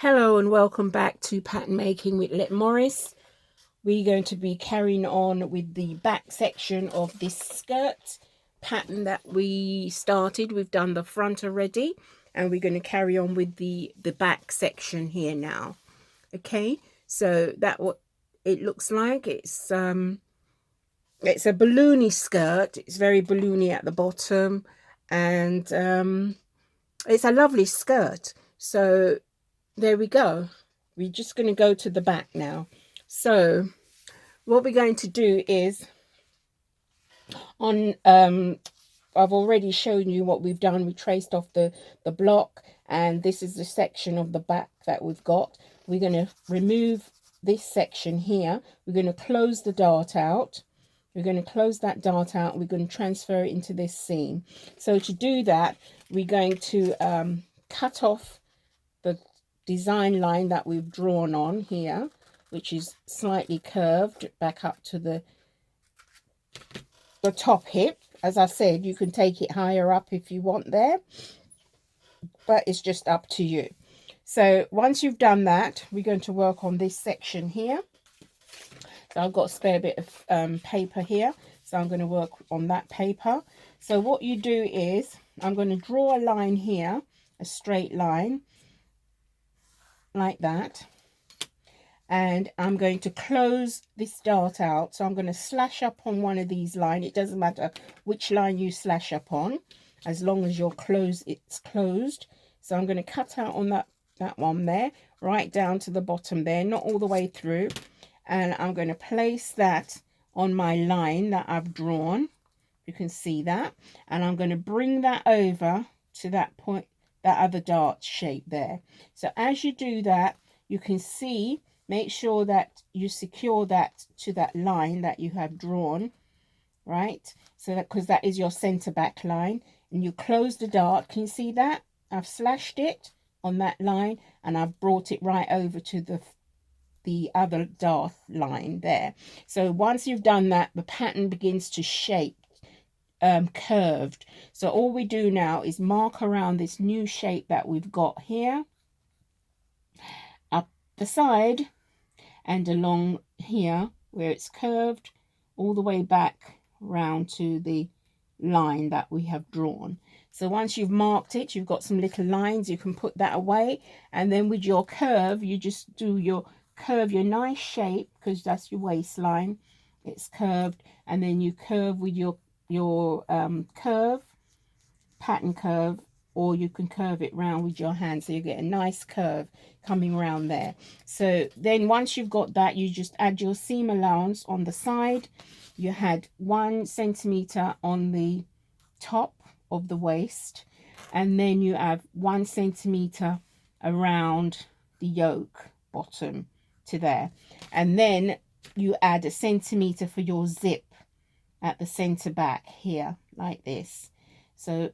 Hello and welcome back to Pattern Making with Let Morris. We're going to be carrying on with the back section of this skirt pattern that we started. We've done the front already and we're going to carry on with the back section here now. Okay, so that's what it looks like. It's a balloony skirt. It's very balloony at the bottom, and it's a lovely skirt. So there we go. We're just going to go to the back now. So what we're going to do is I've already shown you what we've done. We traced off the block, and this is the section of the back that we've got. We're going to remove this section here. We're going to close the dart out. We're going to close that dart out. We're going to transfer it into this seam. So to do that, we're going to cut off the design line that we've drawn on here, which is slightly curved back up to the top hip. As I said, you can take it higher up if you want there, but it's just up to you. So once you've done that, we're going to work on this section here. So I've got a spare bit of paper here, so I'm going to work on that paper. So what you do is I'm going to draw a line here, a straight line like that, and I'm going to close this dart out. So I'm going to slash up on one of these lines. It doesn't matter which line you slash up on, as long as it's closed. So I'm going to cut out on that one there, right down to the bottom there, not all the way through, and I'm going to place that on my line that I've drawn. You can see that, and I'm going to bring that over to that point, that other dart shape there. So as you do that, you can see, make sure that you secure that to that line that you have drawn, right? So that, because that is your center back line, and you close the dart. Can you see that? I've slashed it on that line and I've brought it right over to the other dart line there. So once you've done that, the pattern begins to shape curved. So all we do now is mark around this new shape that we've got here, up the side and along here where it's curved, all the way back round to the line that we have drawn. So once you've marked it, you've got some little lines, you can put that away, and then with your curve, you just do your curve, your nice shape, because that's your waistline, it's curved, and then you curve with your curve, pattern curve, or you can curve it round with your hand, so you get a nice curve coming around there. So then once you've got that, you just add your seam allowance on the side. You had 1 centimeter on the top of the waist, and then you have 1 centimeter around the yoke bottom to there, and then you add 1 centimeter for your zip at the center back here, like this. So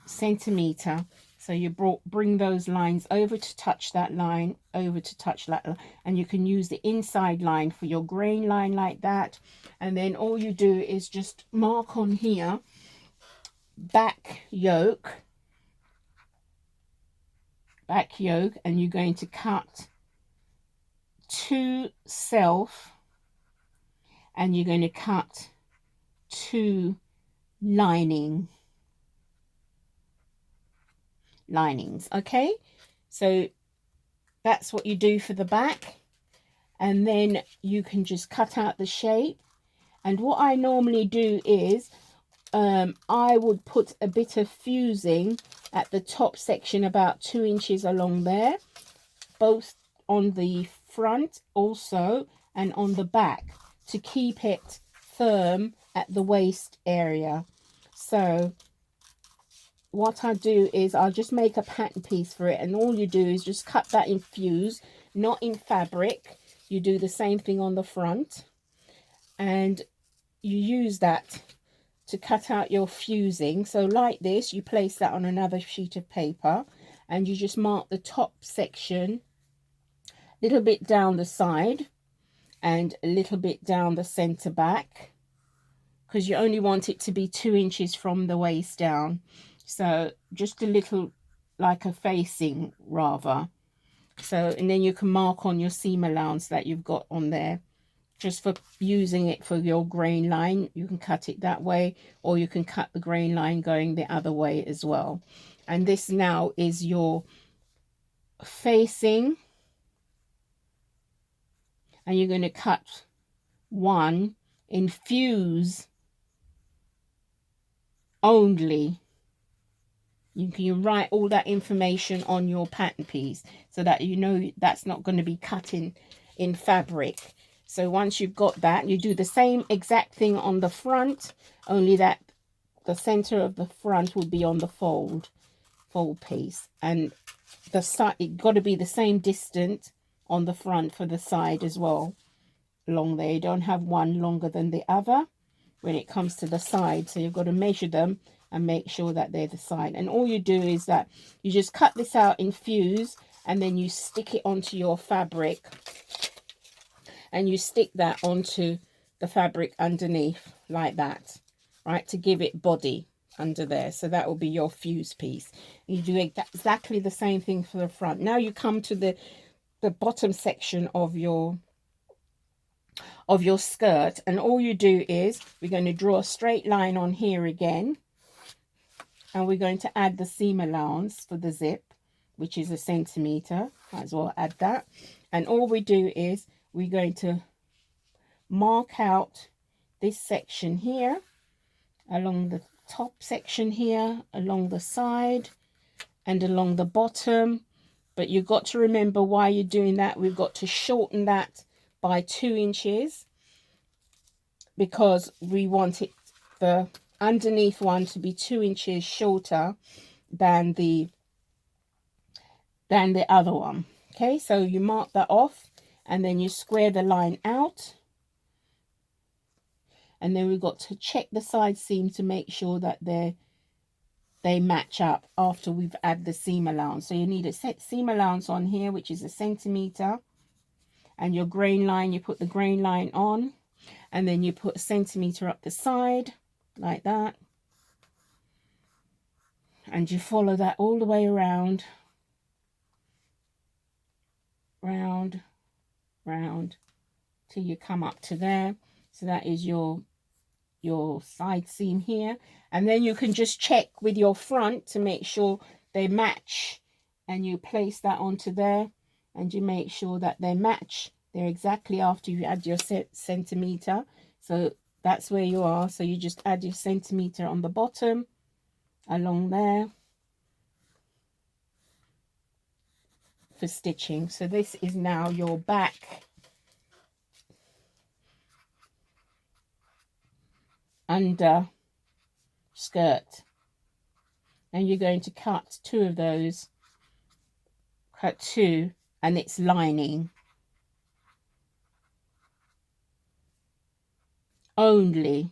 centimeter, so you bring those lines over to touch that line, over to touch that line, and you can use the inside line for your grain line like that. And then all you do is just mark on here, back yoke, and you're going to cut to self, and you're going to cut to linings. Okay, so that's what you do for the back, and then you can just cut out the shape. And what I normally do is I would put a bit of fusing at the top section, about 2 inches along there, both on the front also and on the back, to keep it firm at the waist area. So what I do is I'll just make a pattern piece for it, and all you do is just cut that in fuse, not in fabric. You do the same thing on the front, and you use that to cut out your fusing. So like this, you place that on another sheet of paper, and you just mark the top section, a little bit down the side and a little bit down the center back, because you only want it to be 2 inches from the waist down. So just a little, like a facing rather. So, and then you can mark on your seam allowance that you've got on there, just for using it for your grain line. You can cut it that way, or you can cut the grain line going the other way as well. And this now is your facing, and you're going to cut one, infuse only. You can write all that information on your pattern piece so that you know that's not going to be cut in fabric. So once you've got that, you do the same exact thing on the front, only that the center of the front will be on the fold piece, and the side, it got to be the same distance on the front for the side as well. Along there, you don't have one longer than the other when it comes to the side, so you've got to measure them and make sure that they're the side. And all you do is that you just cut this out, infuse, and then you stick it onto your fabric, and you stick that onto the fabric underneath like that, right, to give it body under there. So that will be your fuse piece. You do exactly the same thing for the front. Now you come to the bottom section of your skirt, and all you do is we're going to draw a straight line on here again, and we're going to add the seam allowance for the zip, which is 1 centimeter. Might as well add that. And all we do is we're going to mark out this section here, along the top section here, along the side, and along the bottom. But you've got to remember why you're doing that. We've got to shorten that by 2 inches because we want it, the underneath one, to be 2 inches shorter than the other one. Okay, so you mark that off, and then you square the line out, and then we've got to check the side seam to make sure that they match up after we've added the seam allowance. So you need a seam allowance on here, which is 1 centimeter, and your grain line, you put the grain line on, and then you put 1 centimeter up the side like that, and you follow that all the way around, round till you come up to there. So that is your side seam here, and then you can just check with your front to make sure they match, and you place that onto there, and you make sure that they match. They're exactly after you add your centimeter, so that's where you are. So you just add your centimeter on the bottom along there for stitching. So this is now your back under skirt, and you're going to cut 2 of those, cut 2, and it's lining only,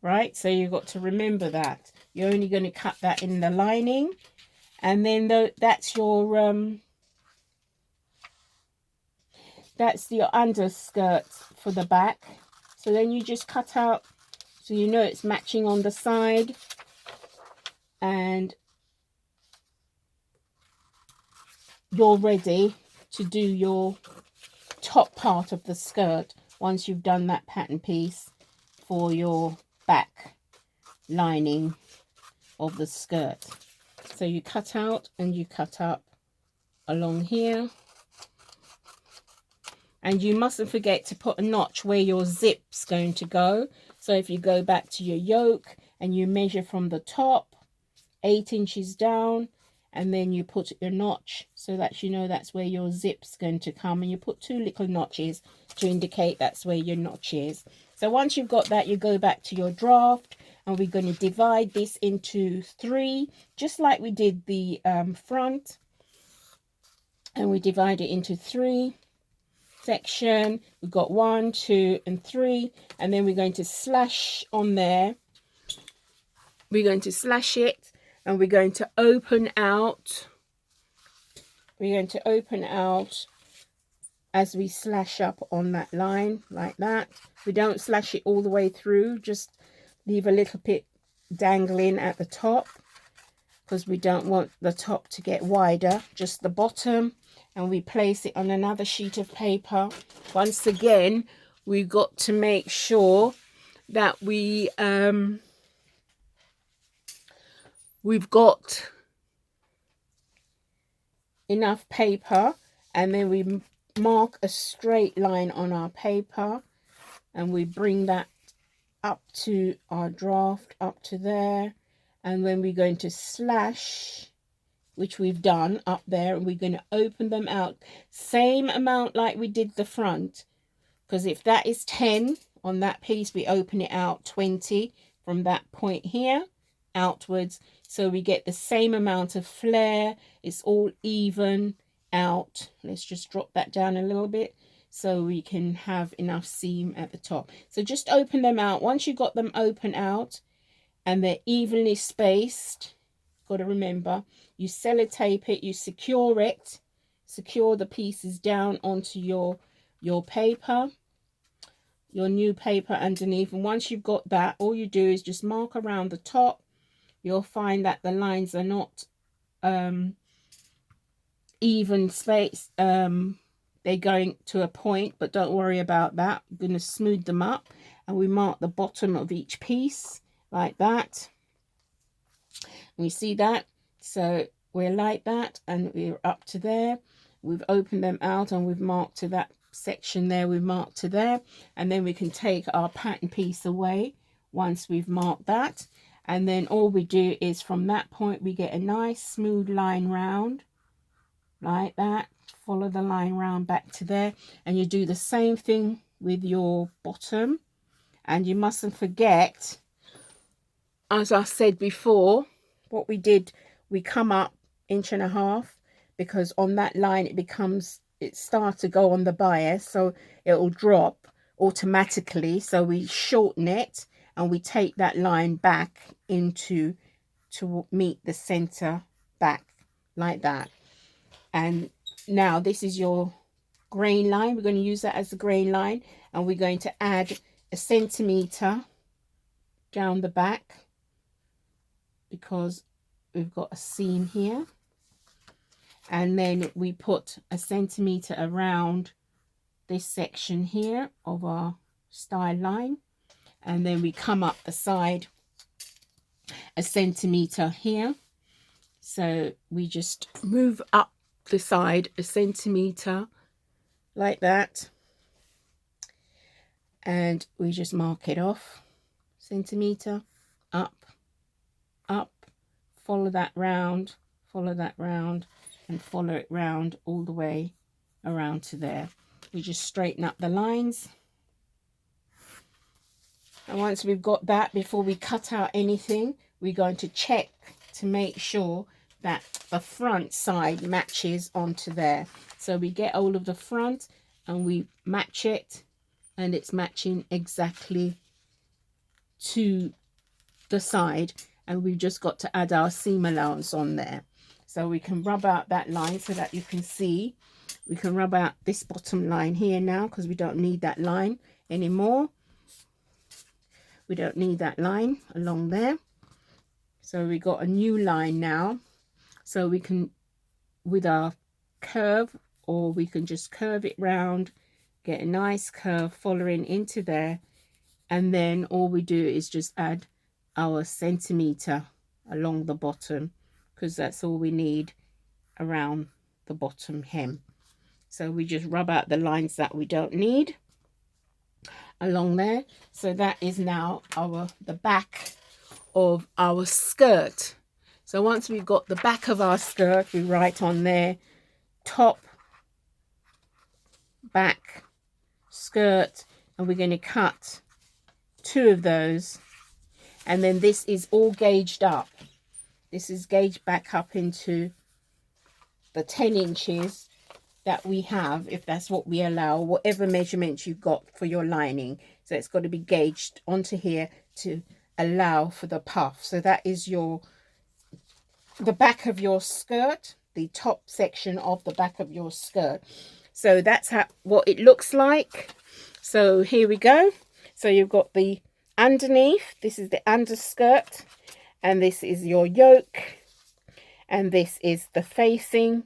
right? So you've got to remember that you're only going to cut that in the lining, and then that's your underskirt for the back. So then you just cut out so you know it's matching on the side, and you're ready to do your top part of the skirt once you've done that pattern piece for your back lining of the skirt. So you cut out and you cut up along here, and you mustn't forget to put a notch where your zip's going to go. So if you go back to your yoke and you measure from the top 8 inches down, and then you put your notch so that you know that's where your zip's going to come, and you put 2 little notches to indicate that's where your notch is. So once you've got that, you go back to your draft, and we're going to divide this into 3, just like we did the front, and we divide it into 3 section. We've got 1, 2, and 3, and then we're going to slash on there. We're going to slash it, and we're going to open out. We're going to open out as we slash up on that line like that. We don't slash it all the way through, just leave a little bit dangling at the top, because we don't want the top to get wider, just the bottom. And we place it on another sheet of paper. Once again, we've got to make sure that we've got enough paper, and then we mark a straight line on our paper, and we bring that up to our draft, up to there, and then we're going to slash, which we've done up there, and we're going to open them out same amount like we did the front, because if that is 10 on that piece, we open it out 20 from that point here outwards, so we get the same amount of flare. It's all even out. Let's just drop that down a little bit so we can have enough seam at the top. So just open them out. Once you got them open out and they're evenly spaced, got to remember, you sellotape it, you secure it, secure the pieces down onto your paper, your new paper underneath. And once you've got that, all you do is just mark around the top. You'll find that the lines are not even space. They're going to a point, but don't worry about that. I'm going to smooth them up, and we mark the bottom of each piece like that. And you see that? So we're like that, and we're up to there. We've opened them out, and we've marked to that section there. We've marked to there, and then we can take our pattern piece away once we've marked that. And then all we do is from that point we get a nice smooth line round like that. Follow the line round back to there, and you do the same thing with your bottom. And you mustn't forget, as I said before, what we did, we come up 1.5 inches, because on that line it starts to go on the bias, so it will drop automatically. So we shorten it, and we take that line back into to meet the center back like that. And now this is your grain line. We're going to use that as the grain line, and we're going to add 1 centimeter down the back because we've got a seam here. And then we put 1 centimeter around this section here of our style line, and then we come up the side 1 centimeter here. So we just move up the side 1 centimeter like that, and we just mark it off, centimeter, up, follow that round, and follow it round all the way around to there. We just straighten up the lines. And once we've got that, before we cut out anything, we're going to check to make sure that the front side matches onto there. So we get all of the front and we match it, and it's matching exactly to the side, and we've just got to add our seam allowance on there. So we can rub out that line so that you can see. We can rub out this bottom line here now, because we don't need that line anymore. We don't need that line along there. So we got a new line now. So we can, with our curve, or we can just curve it round, get a nice curve following into there, and then all we do is just add our centimeter along the bottom, because that's all we need around the bottom hem. So we just rub out the lines that we don't need along there. So that is now the back of our skirt. So once we've got the back of our skirt, we write on there top, back, skirt, and we're going to cut 2 of those. And then this is all gauged up. This is gauged back up into the 10 inches that we have, if that's what we allow, whatever measurements you've got for your lining. So it's got to be gauged onto here to allow for the puff. So that is the back of your skirt, the top section of the back of your skirt. So that's what it looks like. So here we go. So you've got the underneath, this is the underskirt, and this is your yoke. And this is the facing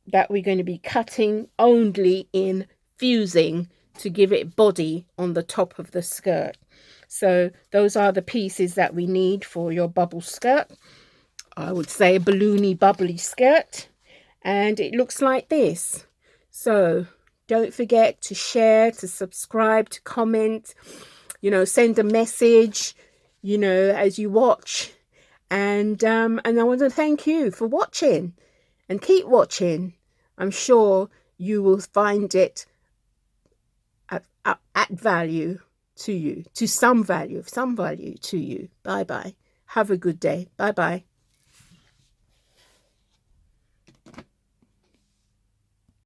that we're going to be cutting only in fusing to give it body on the top of the skirt. So those are the pieces that we need for your bubble skirt. I would say a balloony bubbly skirt, and it looks like this. So don't forget to share, to subscribe, to comment, send a message, as you watch. And I want to thank you for watching, and keep watching. I'm sure you will find it at value to you, to some value to you. Bye bye. Have a good day. Bye bye.